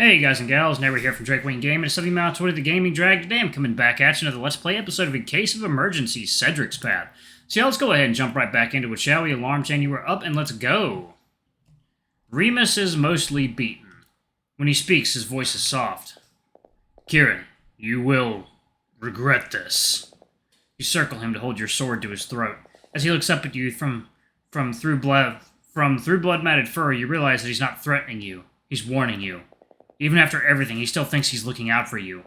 Hey guys and gals, Never here from Drakewing Game, and it's Southern Mount Toward the Gaming Drag. Today I'm coming back at you another Let's Play episode of In Case of Emergency, Cedric's Path. So yeah, let's go ahead and jump right back into it, shall we? Alarm chain, you are up, and let's go. Remis is mostly beaten. When he speaks, his voice is soft. Kiri, you will regret this. You circle him to hold your sword to his throat. As he looks up at you from through blood-matted fur, you realize that he's not threatening you. He's warning you. Even after everything, he still thinks he's looking out for you.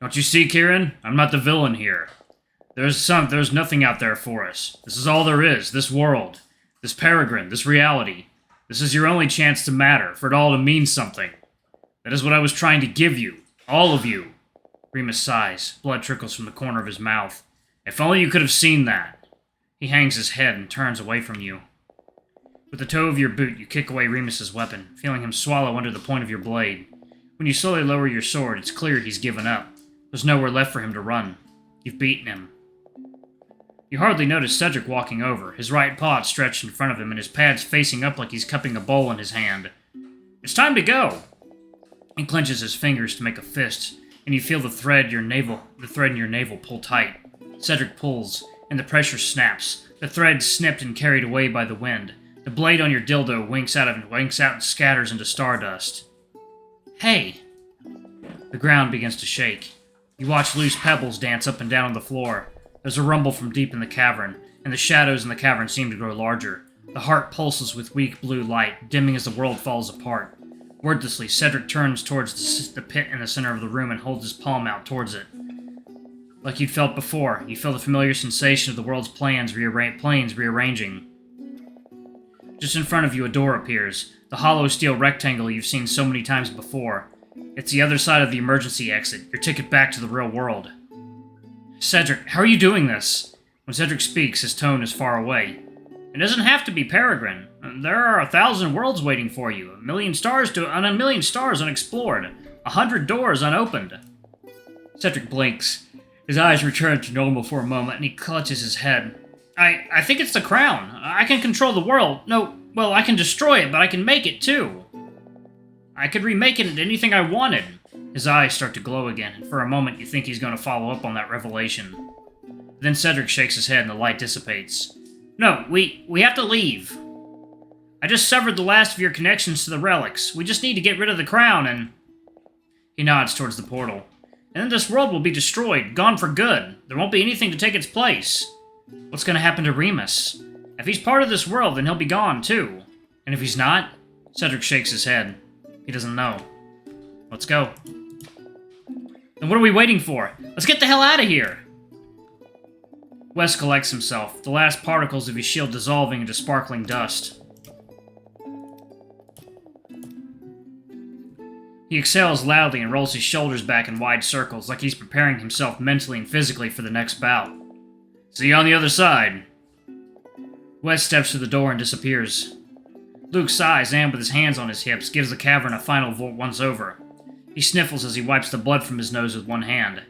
Don't you see, Kieran? I'm not the villain here. There's nothing out there for us. This is all there is, this world. This Peregrine, this reality. This is your only chance to matter, for it all to mean something. That is what I was trying to give you. All of you. Remis sighs. Blood trickles from the corner of his mouth. If only you could have seen that. He hangs his head and turns away from you. With the toe of your boot, you kick away Remis's weapon, feeling him swallow under the point of your blade. When you slowly lower your sword, it's clear he's given up. There's nowhere left for him to run. You've beaten him. You hardly notice Cedric walking over, his right paw stretched in front of him and his pads facing up like he's cupping a bowl in his hand. It's time to go! He clenches his fingers to make a fist, and you feel the thread in your navel pull tight. Cedric pulls, and the pressure snaps. The thread snipped and carried away by the wind. The blade on your dildo winks out and scatters into stardust. Hey! The ground begins to shake. You watch loose pebbles dance up and down on the floor. There's a rumble from deep in the cavern, and the shadows in the cavern seem to grow larger. The heart pulses with weak blue light, dimming as the world falls apart. Wordlessly, Cedric turns towards the pit in the center of the room and holds his palm out towards it. Like you'd felt before, you feel the familiar sensation of the world's planes rearranging. Just in front of you, a door appears, the hollow steel rectangle you've seen so many times before. It's the other side of the emergency exit, your ticket back to the real world. Cedric, how are you doing this? When Cedric speaks, his tone is far away. It doesn't have to be Peregrine. There are 1,000 worlds waiting for you, 1,000,000 stars unexplored, 100 doors unopened. Cedric blinks. His eyes return to normal for a moment, and he clutches his head. I think it's the crown. I can control the world. No, well, I can destroy it, but I can make it, too. I could remake it into anything I wanted. His eyes start to glow again, and for a moment you think he's going to follow up on that revelation. Then Cedric shakes his head and the light dissipates. No, we have to leave. I just severed the last of your connections to the relics. We just need to get rid of the crown and... He nods towards the portal. And then this world will be destroyed, gone for good. There won't be anything to take its place. What's going to happen to Remis? If he's part of this world, then he'll be gone, too. And if he's not? Cedric shakes his head. He doesn't know. Let's go. Then what are we waiting for? Let's get the hell out of here! Wes collects himself, the last particles of his shield dissolving into sparkling dust. He exhales loudly and rolls his shoulders back in wide circles, like he's preparing himself mentally and physically for the next bout. See you on the other side. Wes steps through the door and disappears. Luke sighs and, with his hands on his hips, gives the cavern a final once-over. He sniffles as he wipes the blood from his nose with one hand.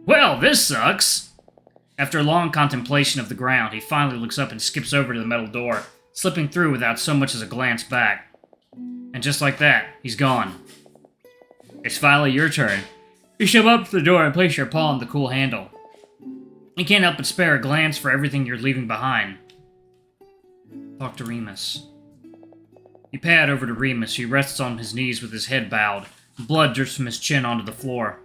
Well, this sucks! After a long contemplation of the ground, he finally looks up and skips over to the metal door, slipping through without so much as a glance back. And just like that, he's gone. It's finally your turn. You shove up to the door and place your paw on the cool handle. You can't help but spare a glance for everything you're leaving behind. Talk to Remis. You pad over to Remis, who rests on his knees with his head bowed. Blood drips from his chin onto the floor.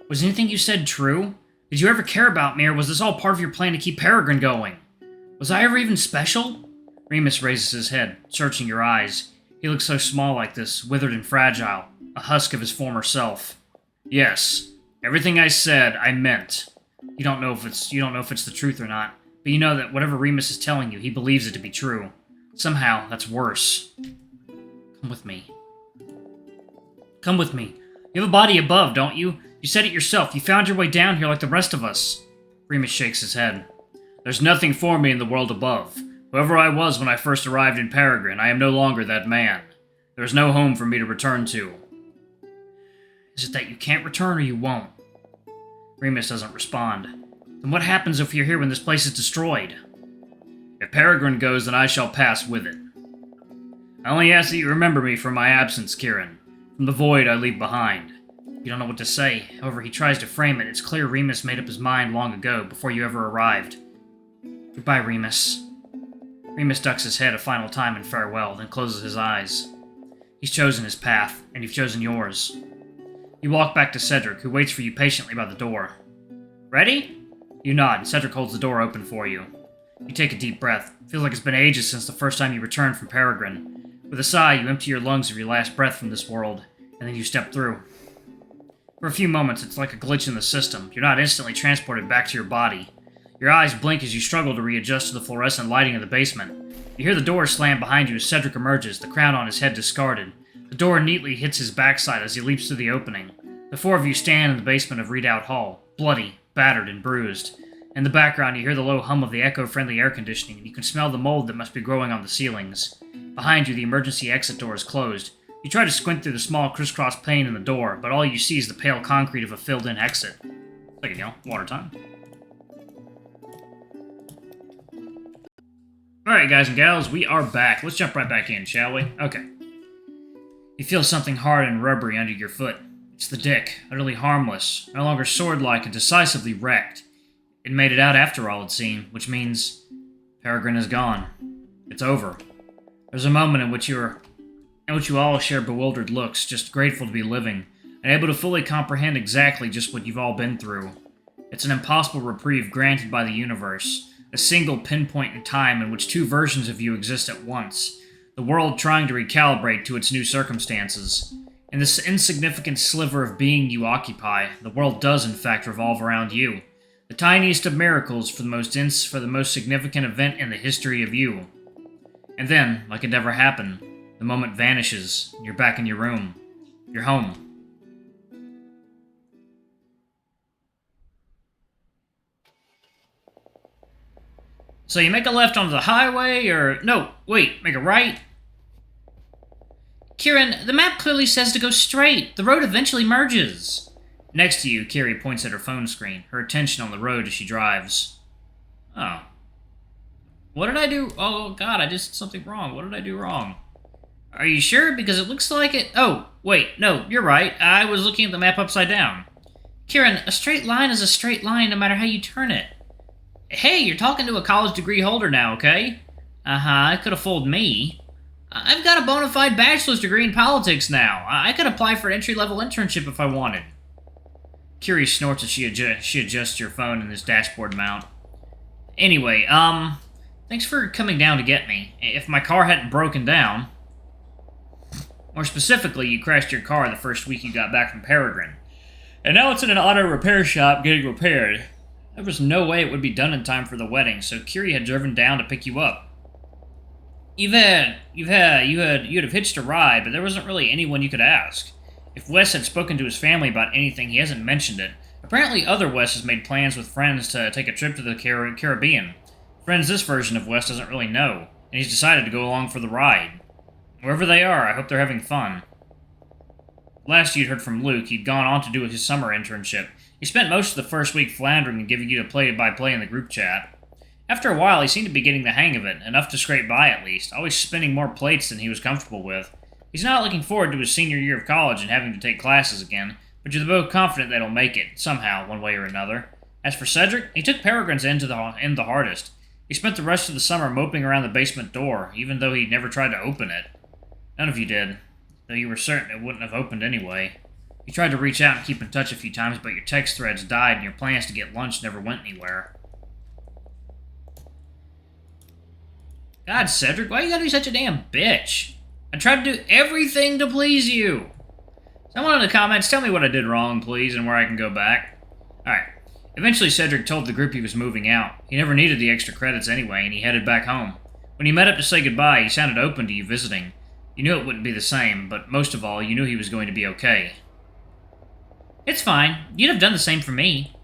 Was anything you said true? Did you ever care about me, or was this all part of your plan to keep Paragen going? Was I ever even special? Remis raises his head, searching your eyes. He looks so small like this, withered and fragile, a husk of his former self. Yes, everything I said, I meant. You don't know if it's the truth or not, but you know that whatever Remis is telling you, he believes it to be true. Somehow, that's worse. Come with me. Come with me. You have a body above, don't you? You said it yourself. You found your way down here like the rest of us. Remis shakes his head. There's nothing for me in the world above. Whoever I was when I first arrived in Paragen, I am no longer that man. There is no home for me to return to. Is it that you can't return or you won't? Remis doesn't respond. Then what happens if you're here when this place is destroyed? If Peregrine goes, then I shall pass with it. I only ask that you remember me for my absence, Kieran. From the void I leave behind. You don't know what to say. However he tries to frame it, it's clear Remis made up his mind long ago, before you ever arrived. Goodbye, Remis. Remis ducks his head a final time in farewell, then closes his eyes. He's chosen his path, and you've chosen yours. You walk back to Cedric, who waits for you patiently by the door. Ready? You nod, and Cedric holds the door open for you. You take a deep breath. Feels like it's been ages since the first time you returned from Peregrine. With a sigh, you empty your lungs of your last breath from this world, and then you step through. For a few moments, it's like a glitch in the system. You're not instantly transported back to your body. Your eyes blink as you struggle to readjust to the fluorescent lighting of the basement. You hear the door slam behind you as Cedric emerges, the crown on his head discarded. The door neatly hits his backside as he leaps through the opening. The four of you stand in the basement of Redoubt Hall, bloody, battered, and bruised. In the background, you hear the low hum of the eco-friendly air conditioning, and you can smell the mold that must be growing on the ceilings. Behind you, the emergency exit door is closed. You try to squint through the small crisscross pane in the door, but all you see is the pale concrete of a filled-in exit. Like, water time. Alright, guys and gals, we are back. Let's jump right back in, shall we? Okay. You feel something hard and rubbery under your foot. It's the dick, utterly harmless, no longer sword-like and decisively wrecked. It made it out after all, it seemed, which means Peregrine is gone. It's over. There's a moment in which you all share bewildered looks, just grateful to be living, and able to fully comprehend exactly just what you've all been through. It's an impossible reprieve granted by the universe, a single pinpoint in time in which two versions of you exist at once, the world trying to recalibrate to its new circumstances. In this insignificant sliver of being you occupy, the world does in fact revolve around you. The tiniest of miracles for the most significant event in the history of you. And then, like it never happened, the moment vanishes, and you're back in your room. You're home. So you make a left onto the highway, or... No, wait, make a right? Kieran, the map clearly says to go straight. The road eventually merges. Next to you, Kiri points at her phone screen, her attention on the road as she drives. Oh. What did I do? Oh, God, I did something wrong. What did I do wrong? Are you sure? Because it looks like it... Oh, wait, no, you're right. I was looking at the map upside down. Kieran, a straight line is a straight line no matter how you turn it. Hey, you're talking to a college degree holder now, okay? It could have fooled me. I've got a bona fide bachelor's degree in politics now. I could apply for an entry-level internship if I wanted. Kiri snorts as she adjusts your phone in this dashboard mount. Anyway, thanks for coming down to get me. If my car hadn't broken down... More specifically, you crashed your car the first week you got back from Paragen. And now it's in an auto repair shop getting repaired. There was no way it would be done in time for the wedding, so Kiri had driven down to pick you up. You'd have hitched a ride, but there wasn't really anyone you could ask. If Wes had spoken to his family about anything, he hasn't mentioned it. Apparently other Wes has made plans with friends to take a trip to the Caribbean. Friends this version of Wes doesn't really know, and he's decided to go along for the ride. Wherever they are, I hope they're having fun. Last you'd heard from Luke, he'd gone on to do his summer internship. He spent most of the first week floundering and giving you the play-by-play in the group chat. After a while, he seemed to be getting the hang of it, enough to scrape by at least, always spinning more plates than he was comfortable with. He's not looking forward to his senior year of college and having to take classes again, but you're both confident that he'll make it, somehow, one way or another. As for Cedric, he took Peregrine's end the hardest. He spent the rest of the summer moping around the basement door, even though he'd never tried to open it. None of you did, though you were certain it wouldn't have opened anyway. You tried to reach out and keep in touch a few times, but your text threads died and your plans to get lunch never went anywhere. God, Cedric, why you gotta be such a damn bitch? I tried to do everything to please you. Someone in the comments, tell me what I did wrong, please, and where I can go back. Alright. Eventually, Cedric told the group he was moving out. He never needed the extra credits anyway, and he headed back home. When he met up to say goodbye, he sounded open to you visiting. You knew it wouldn't be the same, but most of all, you knew he was going to be okay. It's fine. You'd have done the same for me.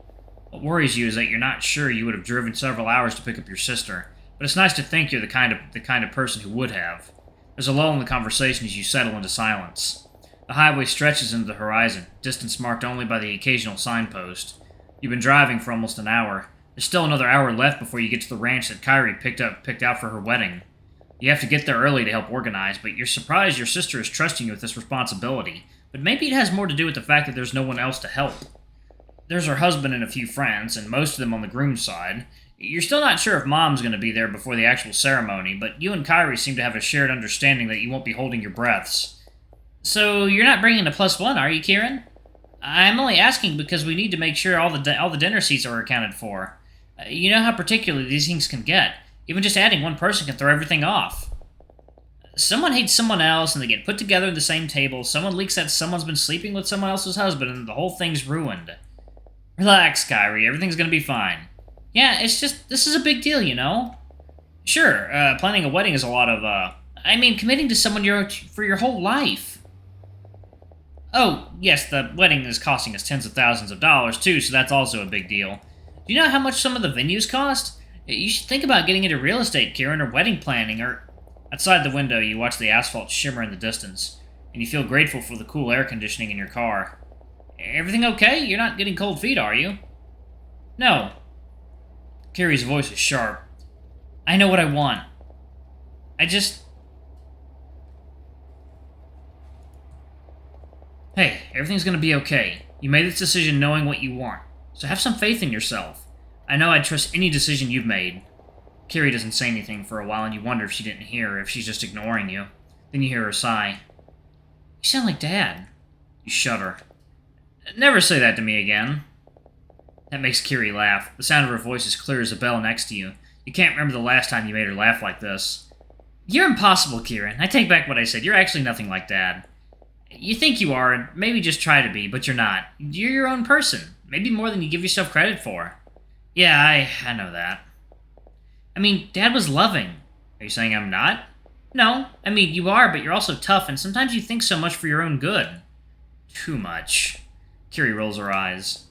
What worries you is that you're not sure you would have driven several hours to pick up your sister, but it's nice to think you're the kind of person who would have. There's a lull in the conversation as you settle into silence. The highway stretches into the horizon, distance marked only by the occasional signpost. You've been driving for almost an hour. There's still another hour left before you get to the ranch that Kiri picked out for her wedding. You have to get there early to help organize, but you're surprised your sister is trusting you with this responsibility. But maybe it has more to do with the fact that there's no one else to help. There's her husband and a few friends, and most of them on the groom's side. You're still not sure if Mom's going to be there before the actual ceremony, but you and Kiri seem to have a shared understanding that you won't be holding your breaths. So you're not bringing a +1, are you, Kieran? I'm only asking because we need to make sure all the dinner seats are accounted for. You know how particular these things can get. Even just adding one person can throw everything off. Someone hates someone else, and they get put together at the same table. Someone leaks that someone's been sleeping with someone else's husband, and the whole thing's ruined. Relax, Kiri. Everything's gonna be fine. Yeah, it's just, this is a big deal, you know? Sure, planning a wedding is a lot of, committing to someone for your whole life. Oh, yes, the wedding is costing us tens of thousands of dollars, too, so that's also a big deal. Do you know how much some of the venues cost? You should think about getting into real estate, Kieran, or wedding planning, or... Outside the window, you watch the asphalt shimmer in the distance, and you feel grateful for the cool air conditioning in your car. Everything okay? You're not getting cold feet, are you? No. Kiri's voice is sharp. I know what I want. Hey, everything's gonna be okay. You made this decision knowing what you want, so have some faith in yourself. I know I'd trust any decision you've made. Kiri doesn't say anything for a while, and you wonder if she didn't hear, or if she's just ignoring you. Then you hear her sigh. You sound like Dad. You shudder. Never say that to me again. That makes Kiri laugh. The sound of her voice is clear as a bell next to you. You can't remember the last time you made her laugh like this. You're impossible, Kieran. I take back what I said. You're actually nothing like Dad. You think you are, and maybe just try to be, but you're not. You're your own person. Maybe more than you give yourself credit for. Yeah, I know that. Dad was loving. Are you saying I'm not? No. You are, but you're also tough, and sometimes you think so much for your own good. Too much. Kiri rolls her eyes.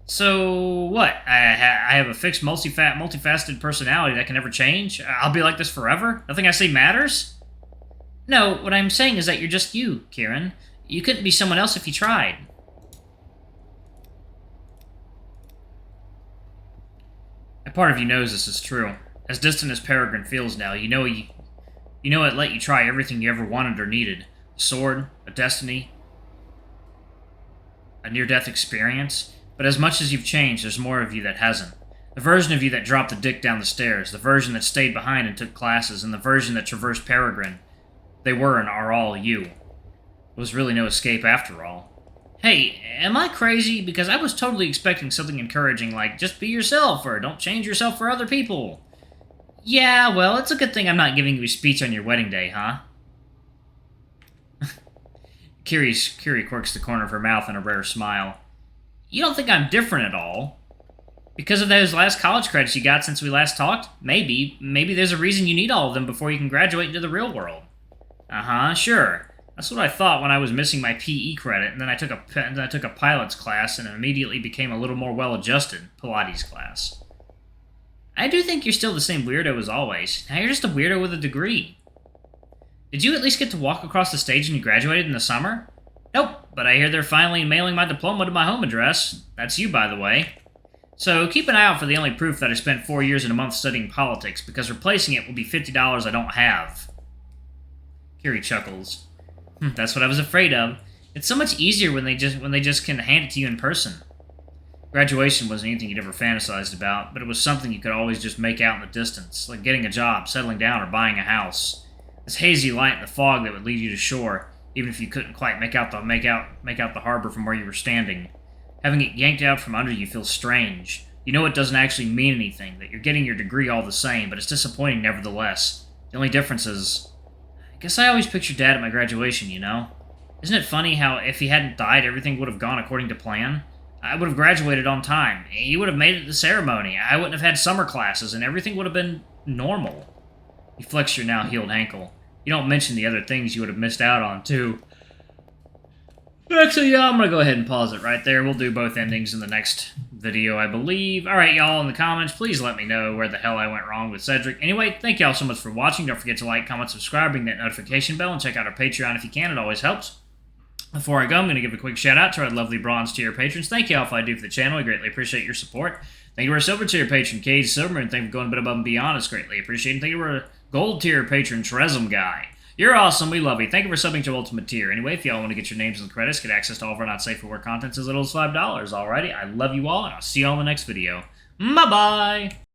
So, what? I have a fixed, multifaceted personality that can never change? I'll be like this forever? Nothing I say matters? No, what I'm saying is that you're just you, Kieran. You couldn't be someone else if you tried. A part of you knows this is true. As distant as Peregrine feels now, you know it let you try everything you ever wanted or needed. A sword, a destiny, a near-death experience. But as much as you've changed, there's more of you that hasn't. The version of you that dropped the dick down the stairs, the version that stayed behind and took classes, and the version that traversed Peregrine. They were and are all you. There was really no escape after all. Hey, am I crazy? Because I was totally expecting something encouraging like, just be yourself, or don't change yourself for other people. Yeah, well, it's a good thing I'm not giving you a speech on your wedding day, huh? Kiri quirks the corner of her mouth in a rare smile. You don't think I'm different at all? Because of those last college credits you got since we last talked? Maybe there's a reason you need all of them before you can graduate into the real world. Uh-huh, sure. That's what I thought when I was missing my PE credit, and then I took a pilot's class and immediately became a little more well-adjusted, Pilates class. I do think you're still the same weirdo as always. Now you're just a weirdo with a degree. Did you at least get to walk across the stage when you graduated in the summer? Nope, but I hear they're finally mailing my diploma to my home address. That's you, by the way. So keep an eye out for the only proof that I spent 4 years and a month studying politics, because replacing it will be $50 I don't have. Kiri chuckles. That's what I was afraid of. It's so much easier when they just can hand it to you in person. Graduation wasn't anything you'd ever fantasized about, but it was something you could always just make out in the distance, like getting a job, settling down, or buying a house. This hazy light in the fog that would lead you to shore, even if you couldn't quite make out the harbor from where you were standing. Having it yanked out from under you feels strange. You know it doesn't actually mean anything, that you're getting your degree all the same, but it's disappointing nevertheless. The only difference is... I guess I always pictured Dad at my graduation, you know? Isn't it funny how if he hadn't died, everything would have gone according to plan? I would have graduated on time. He would have made it to the ceremony. I wouldn't have had summer classes, and everything would have been normal. You flex your now healed ankle. You don't mention the other things you would have missed out on, too. Actually, yeah, I'm going to go ahead and pause it right there. We'll do both endings in the next video, I believe. Alright, y'all, in the comments, please let me know where the hell I went wrong with Cedric. Anyway, thank y'all so much for watching. Don't forget to like, comment, subscribe, ring that notification bell, and check out our Patreon if you can. It always helps. Before I go, I'm going to give a quick shout out to our lovely bronze tier patrons. Thank you all for all you do for the channel. I greatly appreciate your support. Thank you to our silver tier patron, Cade Silverman. Thank you for going a bit above and beyond. It's greatly appreciated. Thank you to our gold tier patron, Tresem Guy. You're awesome. We love you. Thank you for subbing to Ultimate Tier. Anyway, if y'all want to get your names in the credits, get access to all of our not safe for work contents as little as $5. Alrighty, I love you all, and I'll see y'all in the next video. Bye-bye!